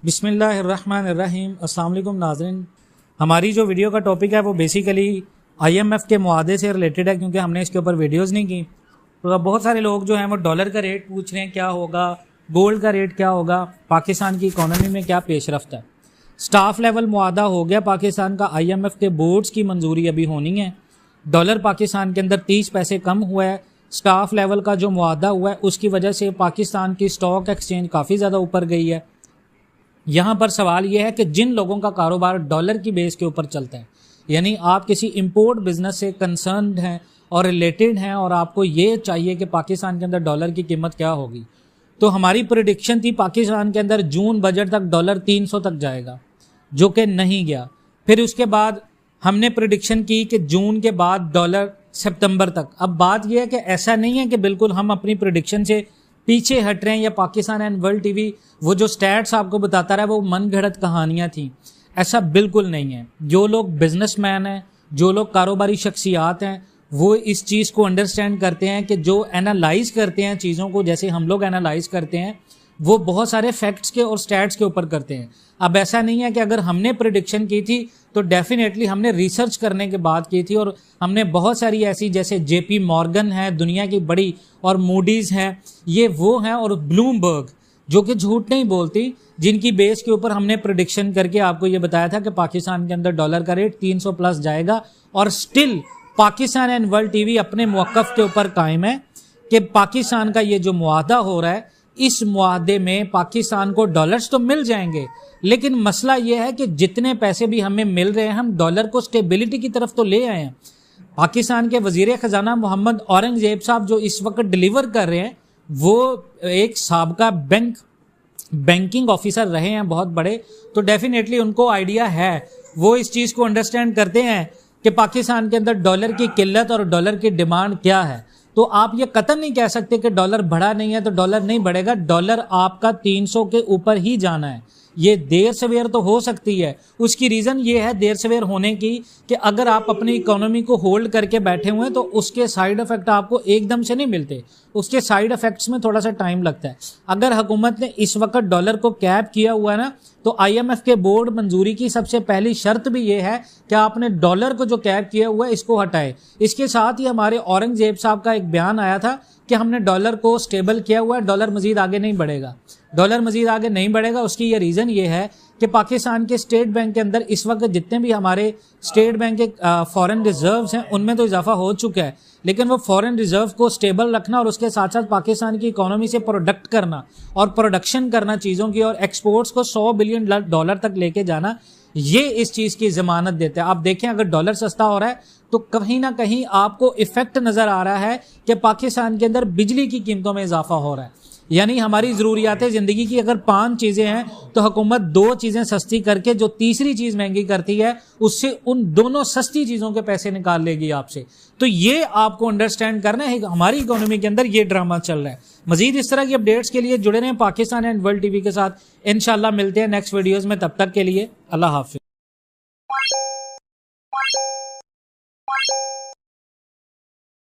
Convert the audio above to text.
बिस्मिल्लाहिर्रहमानिर्रहीम। अस्सलाम वालेकुम नाज़रीन, हमारी जो वीडियो का टॉपिक है वो बेसिकली IMF के मुआहदे से रिलेटेड है, क्योंकि हमने इसके ऊपर वीडियोस नहीं की। तो बहुत सारे लोग जो हैं वो डॉलर का रेट पूछ रहे हैं क्या होगा, गोल्ड का रेट क्या होगा, पाकिस्तान की इकोनॉमी में क्या पेशरफ्त है। स्टाफ लेवल मुआहदा हो गया पाकिस्तान का, IMF के बोर्ड्स की मंजूरी अभी होनी है। डॉलर पाकिस्तान के अंदर 30 पैसे कम हुआ है। स्टाफ लेवल का जो मुआहदा हुआ है उसकी वजह से पाकिस्तान की स्टॉक एक्सचेंज काफ़ी ज़्यादा ऊपर गई है। यहाँ पर सवाल यह है कि जिन लोगों का कारोबार डॉलर की बेस के ऊपर चलता है, यानी आप किसी इंपोर्ट बिजनेस से कंसर्न्ड हैं और रिलेटेड हैं और आपको ये चाहिए कि पाकिस्तान के अंदर डॉलर की कीमत क्या होगी, तो हमारी प्रेडिक्शन थी पाकिस्तान के अंदर जून बजट तक डॉलर 300 तक जाएगा, जो कि नहीं गया। फिर उसके बाद हमने प्रेडिक्शन की कि जून के बाद डॉलर सितंबर तक। अब बात यह है कि ऐसा नहीं है कि बिल्कुल हम अपनी प्रेडिक्शन से पीछे हट रहे हैं, या पाकिस्तान एंड वर्ल्ड टीवी वो जो स्टैट्स आपको बताता रहा वो मन घड़त कहानियां थी, ऐसा बिल्कुल नहीं है। जो लोग बिजनेसमैन हैं, जो लोग कारोबारी शख्सियात हैं, वो इस चीज़ को अंडरस्टैंड करते हैं कि जो एनालाइज करते हैं चीज़ों को, जैसे हम लोग एनालाइज करते हैं, वो बहुत सारे फैक्ट्स के और स्टैट्स के ऊपर करते हैं। अब ऐसा नहीं है कि अगर हमने प्रेडिक्शन की थी तो डेफिनेटली हमने रिसर्च करने के बाद की थी, और हमने बहुत सारी ऐसी, जैसे JP मॉर्गन है दुनिया की बड़ी, और मूडीज़ हैं, ये वो हैं, और ब्लूमबर्ग जो कि झूठ नहीं बोलती, जिनकी बेस के ऊपर हमने प्रेडिक्शन करके आपको ये बताया था कि पाकिस्तान के अंदर डॉलर का रेट 300 प्लस जाएगा। और still Pakistan and world TV अपने मौक़िफ़ के ऊपर कायम है कि पाकिस्तान का ये जो मुआहदा हो रहा है, इस मुआहदे में पाकिस्तान को डॉलर्स तो मिल जाएंगे, लेकिन मसला यह है कि जितने पैसे भी हमें मिल रहे हैं, हम डॉलर को स्टेबिलिटी की तरफ तो ले आए हैं। पाकिस्तान के वजीर ख़जाना मोहम्मद औरंगजेब साहब जो इस वक्त डिलीवर कर रहे हैं, वो एक साबका बैंकिंग ऑफिसर रहे हैं बहुत बड़े, तो डेफिनेटली उनको आइडिया है, वो इस चीज़ को अंडरस्टैंड करते हैं कि पाकिस्तान के अंदर डॉलर की किल्लत और डॉलर की डिमांड क्या है। तो आप ये कतई नहीं कह सकते कि डॉलर बढ़ा नहीं है तो डॉलर नहीं बढ़ेगा। डॉलर आपका 300 के ऊपर ही जाना है। ये देर सवेर तो हो सकती है, उसकी रीज़न ये है देर सवेर होने की कि अगर आप अपनी इकोनॉमी को होल्ड करके बैठे हुए हैं तो उसके साइड इफ़ेक्ट आपको एकदम से नहीं मिलते, उसके साइड इफ़ेक्ट्स में थोड़ा सा टाइम लगता है। अगर हुकूमत ने इस वक्त डॉलर को कैप किया हुआ है ना, तो IMF के बोर्ड मंजूरी की सबसे पहली शर्त भी ये है कि आपने डॉलर को जो कैप किया हुआ है इसको हटाए। इसके साथ ही हमारे औरंगजेब साहब का एक बयान आया था कि हमने डॉलर को स्टेबल किया हुआ है, डॉलर मजीद आगे नहीं बढ़ेगा, डॉलर मजीद आगे नहीं बढ़ेगा। उसकी ये रीज़न ये है कि पाकिस्तान के स्टेट बैंक के अंदर इस वक्त जितने भी हमारे स्टेट बैंक के फॉरेन रिजर्व्स हैं उनमें तो इजाफा हो चुका है, लेकिन वो फॉरेन रिजर्व को स्टेबल रखना और उसके साथ साथ पाकिस्तान की इकोनॉमी से प्रोडक्ट करना और प्रोडक्शन करना चीज़ों की, और एक्सपोर्ट्स को $100 बिलियन तक लेके जाना, ये इस चीज़ की ज़मानत देते हैं। आप देखें अगर डॉलर सस्ता हो रहा है तो कहीं ना कहीं आपको इफेक्ट नज़र आ रहा है कि पाकिस्तान के अंदर बिजली की कीमतों में इजाफा हो रहा है। यानी हमारी ज़रूरियात ज़िंदगी की अगर 5 चीज़ें हैं तो हुकूमत 2 चीज़ें सस्ती करके जो तीसरी चीज़ महंगी करती है, उससे उन दोनों सस्ती चीज़ों के पैसे निकाल लेगी आपसे। तो ये आपको अंडरस्टैंड करना है, हमारी इकोनॉमी के अंदर ये ड्रामा चल रहा है। मजीद इस तरह की अपडेट्स के लिए जुड़े रहें पाकिस्तान एंड वर्ल्ड टीवी के साथ। इंशाल्लाह मिलते हैं नेक्स्ट वीडियोज़ में, तब तक के लिए अल्लाह हाफिज़।